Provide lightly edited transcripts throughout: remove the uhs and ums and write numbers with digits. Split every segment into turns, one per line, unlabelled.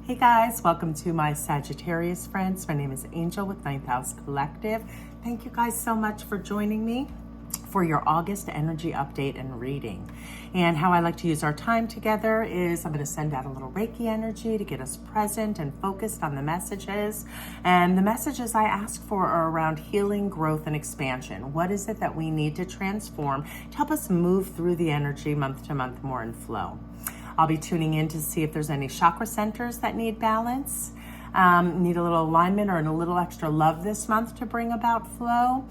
Hey guys, welcome to my Sagittarius friends. My name is Angel with Ninth House Collective. Thank you guys so much for joining me for your August energy update and reading. And how I like to use our time together is I'm going to send out a little Reiki energy to get us present and focused on the messages. And the messages I ask for are around healing, growth, and expansion. What is it that we need to transform to help us move through the energy month to month more in flow? I'll be tuning in to see if there's any chakra centers that need balance, need a little alignment or a little extra love this month to bring about flow.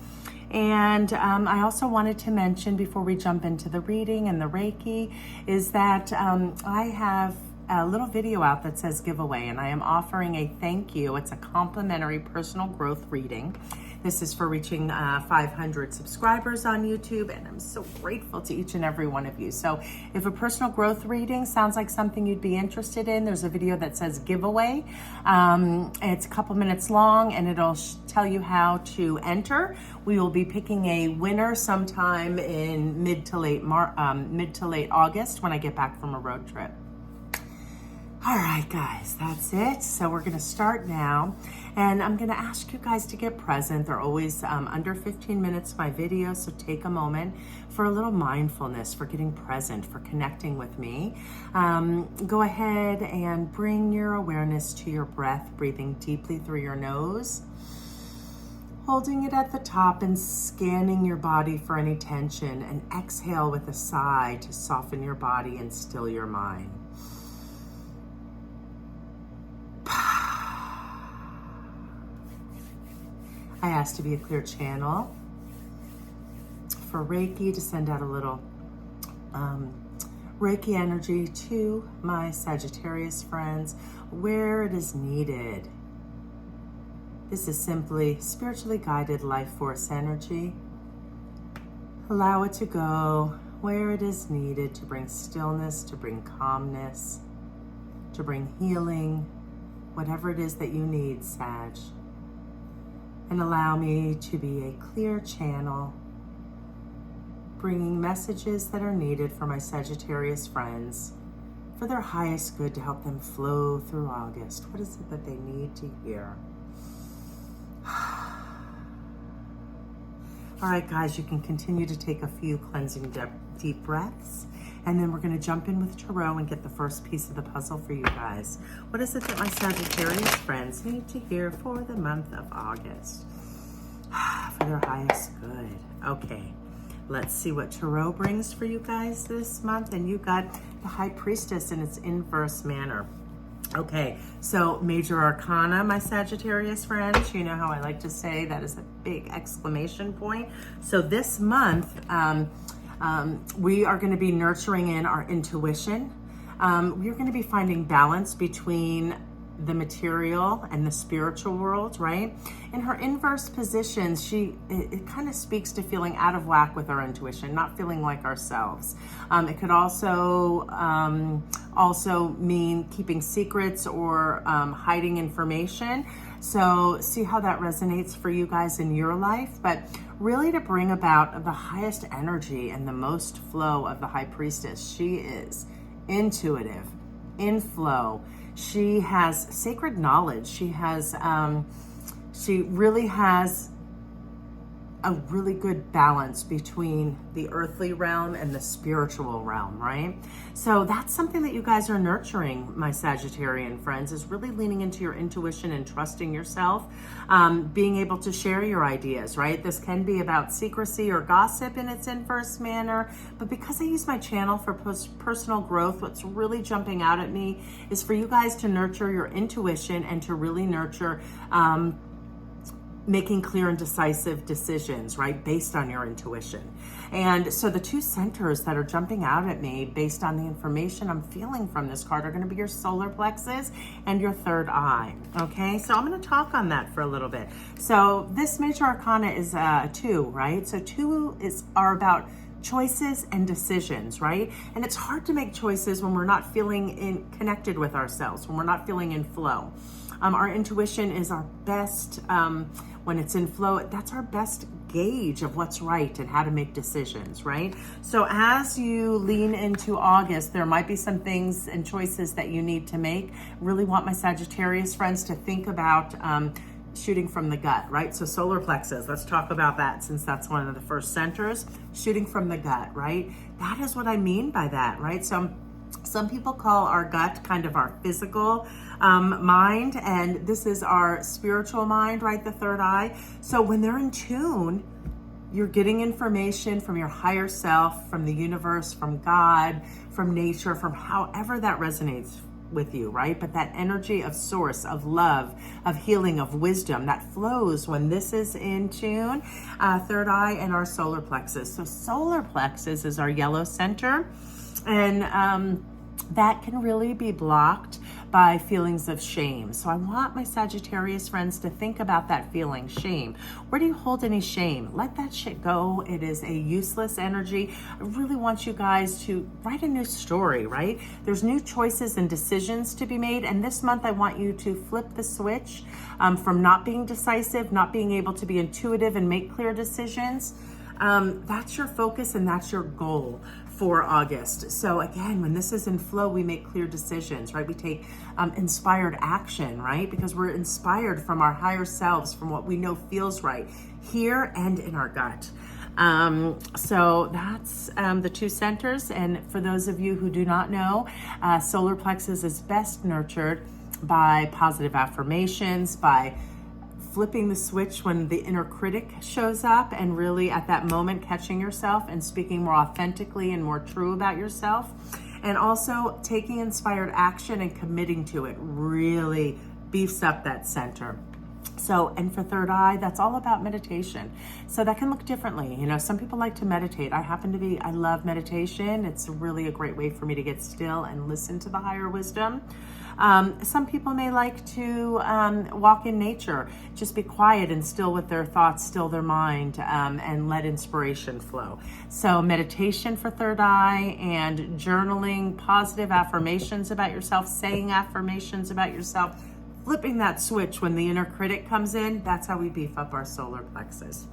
And I also wanted to mention before we jump into the reading and the Reiki is that I have a little video out that says giveaway, and I am offering a thank you. It's a complimentary personal growth reading. This is for reaching 500 subscribers on YouTube, and I'm so grateful to each and every one of you. So if a personal growth reading sounds like something you'd be interested in, there's a video that says giveaway. It's a couple minutes long, and it'll tell you how to enter. We will be picking a winner sometime in mid to late August when I get back from a road trip. All right, guys, that's it. So we're going to start now, and I'm going to ask you guys to get present. They're always under 15 minutes, my videos, so take a moment for a little mindfulness, for getting present, for connecting with me. Go ahead and bring your awareness to your breath, breathing deeply through your nose, holding it at the top and scanning your body for any tension, and exhale with a sigh to soften your body and still your mind. I asked to be a clear channel for Reiki, to send out a little Reiki energy to my Sagittarius friends where it is needed. This is simply spiritually guided life force energy. Allow it to go where it is needed to bring stillness, to bring calmness, to bring healing, whatever it is that you need, Sag. And allow me to be a clear channel, bringing messages that are needed for my Sagittarius friends, for their highest good, to help them flow through August. What is it that they need to hear? All right, guys, you can continue to take a few cleansing deep breaths, and then we're going to jump in with Tarot and get the first piece of the puzzle for you guys. What is it that my Sagittarius friends need to hear for the month of August? For their highest good. Okay, let's see what Tarot brings for you guys this month. And you got the High Priestess in its inverse manner. Okay, so Major Arcana, my Sagittarius friends. You know how I like to say that is a big exclamation point. So this month, we are going to be nurturing in our intuition. We're going to be finding balance between the material and the spiritual world, right? In her inverse positions, it kind of speaks to feeling out of whack with our intuition, not feeling like ourselves. It could also mean keeping secrets or hiding information. So see how that resonates for you guys in your life. But really to bring about the highest energy and the most flow of the High Priestess. She is intuitive, in flow. She has sacred knowledge. She really has a really good balance between the earthly realm and the spiritual realm, right? So that's something that you guys are nurturing, my Sagittarian friends, is really leaning into your intuition and trusting yourself, being able to share your ideas, right? This can be about secrecy or gossip in its inverse manner, but because I use my channel for personal growth, what's really jumping out at me is for you guys to nurture your intuition and to really nurture making clear and decisive decisions, right, based on your intuition. And so the two centers that are jumping out at me based on the information I'm feeling from this card are going to be your solar plexus and your third eye. Okay, so I'm going to talk on that for a little bit. So this Major Arcana is 2, right? So 2 are about choices and decisions, right? And it's hard to make choices when we're not feeling connected with ourselves, when we're not feeling in flow. Our intuition is our best, when it's in flow, that's our best gauge of what's right and how to make decisions, right? So as you lean into August, there might be some things and choices that you need to make. Really want my Sagittarius friends to think about shooting from the gut, right? So solar plexus, let's talk about that since that's one of the first centers. Shooting from the gut, right? That is what I mean by that, right? So some people call our gut kind of our physical mind, and this is our spiritual mind, right? The third eye. So when they're in tune, you're getting information from your higher self, from the universe, from God, from nature, from however that resonates with you, right? But that energy of source, of love, of healing, of wisdom that flows when this is in tune, third eye and our solar plexus. So solar plexus is our yellow center, and that can really be blocked by feelings of shame. So I want my Sagittarius friends to think about that feeling, shame. Where do you hold any shame? Let that shit go. It is a useless energy. I really want you guys to write a new story, right? There's new choices and decisions to be made. And this month I want you to flip the switch from not being decisive, not being able to be intuitive and make clear decisions. That's your focus and that's your goal for August. So again, when this is in flow, we make clear decisions, right? We take inspired action, right? Because we're inspired from our higher selves, from what we know feels right here and in our gut. So that's the two centers. And for those of you who do not know, solar plexus is best nurtured by positive affirmations, by flipping the switch when the inner critic shows up and really at that moment catching yourself and speaking more authentically and more true about yourself. And also taking inspired action and committing to it really beefs up that center. So, and for third eye, that's all about meditation. So that can look differently. You know, some people like to meditate. I love meditation. It's really a great way for me to get still and listen to the higher wisdom. Some people may like to walk in nature, just be quiet and still with their thoughts, still their mind, and let inspiration flow. So meditation for third eye and journaling, positive affirmations about yourself, saying affirmations about yourself, flipping that switch when the inner critic comes in. That's how we beef up our solar plexus.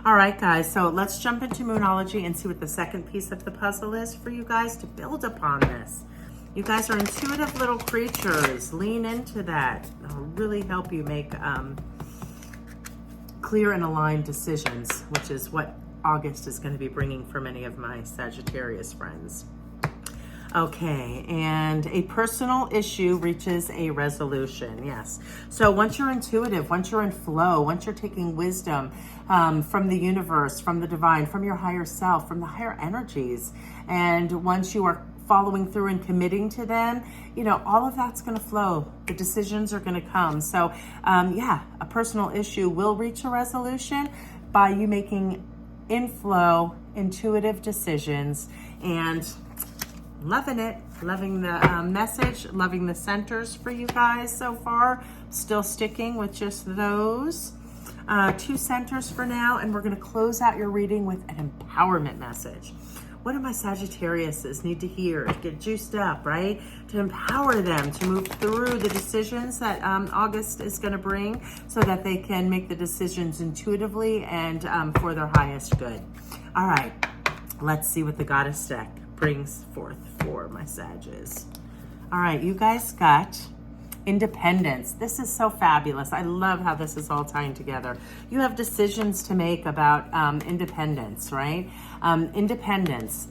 All right, guys, so let's jump into Moonology and see what the second piece of the puzzle is for you guys to build upon this. You guys are intuitive little creatures. Lean into that. It'll really help you make clear and aligned decisions, which is what August is going to be bringing for many of my Sagittarius friends. Okay, and a personal issue reaches a resolution. Yes. So once you're intuitive, once you're in flow, once you're taking wisdom from the universe, from the divine, from your higher self, from the higher energies, and once you are following through and committing to them, you know, all of that's going to flow. The decisions are going to come. So a personal issue will reach a resolution by you making in flow, intuitive decisions, and loving it, loving the message, loving the centers for you guys so far. Still sticking with just those two centers for now, and we're going to close out your reading with an empowerment message. What do my Sagittariuses need to hear to get juiced up, right? To empower them to move through the decisions that August is going to bring so that they can make the decisions intuitively and for their highest good. All right, let's see what the Goddess deck brings forth for my Sages. All right, you guys got independence. This is so fabulous. I love how this is all tying together. You have decisions to make about independence, right? Independence.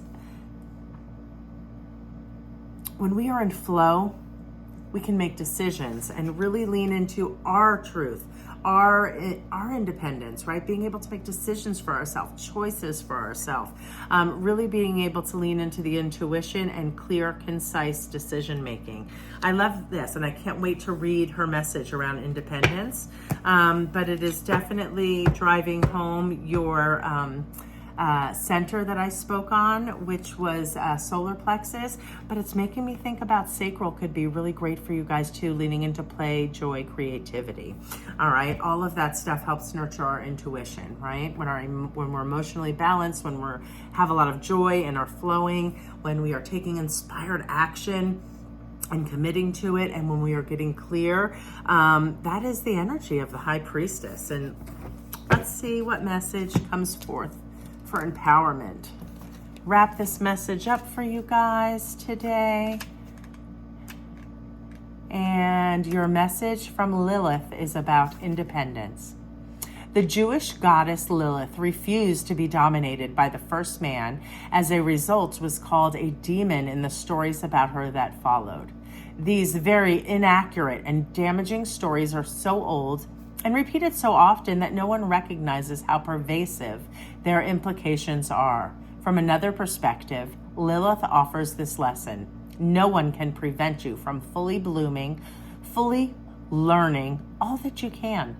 When we are in flow, we can make decisions and really lean into our truth, our independence, right? Being able to make decisions for ourselves, choices for ourselves, really being able to lean into the intuition and clear, concise decision making. I love this, and I can't wait to read her message around independence, but it is definitely driving home your center that I spoke on, which was solar plexus, but it's making me think about sacral could be really great for you guys too, leaning into play, joy, creativity. All right, all of that stuff helps nurture our intuition, right? When we're emotionally balanced, when we have a lot of joy and are flowing, when we are taking inspired action and committing to it, and when we are getting clear, that is the energy of the High Priestess. And let's let's see what message comes forth for empowerment. Wrap this message up for you guys today. And your message from Lilith is about independence. The Jewish goddess Lilith refused to be dominated by the first man. As a result, was called a demon in the stories about her that followed. These very inaccurate and damaging stories are so old and repeated so often that no one recognizes how pervasive their implications are. From another perspective, Lilith offers this lesson. No one can prevent you from fully blooming, fully learning all that you can,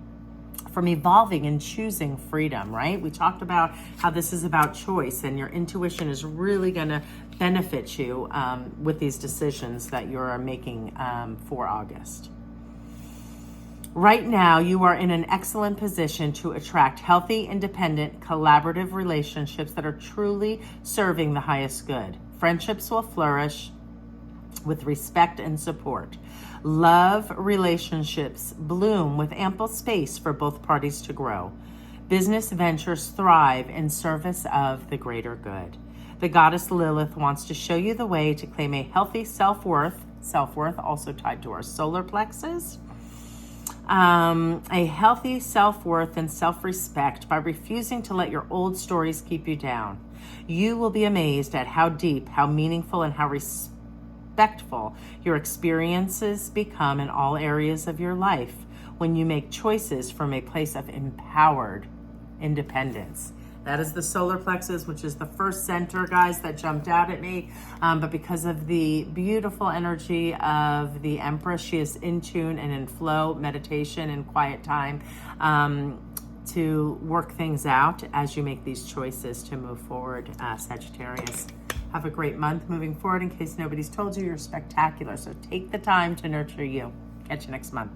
from evolving and choosing freedom, right? We talked about how this is about choice, and your intuition is really going to benefit you with these decisions that you're making for August. Right now, you are in an excellent position to attract healthy, independent, collaborative relationships that are truly serving the highest good. Friendships will flourish with respect and support. Love relationships bloom with ample space for both parties to grow. Business ventures thrive in service of the greater good. The goddess Lilith wants to show you the way to claim a healthy self-worth also tied to our solar plexus, a healthy self-worth and self-respect by refusing to let your old stories keep you down. You will be amazed at how deep, how meaningful, and how respectful your experiences become in all areas of your life when you make choices from a place of empowered independence. That is the solar plexus, which is the first center, guys, that jumped out at me. But because of the beautiful energy of the Empress, she is in tune and in flow, meditation, and quiet time to work things out as you make these choices to move forward, Sagittarius. Have a great month moving forward. In case nobody's told you, you're spectacular. So take the time to nurture you. Catch you next month.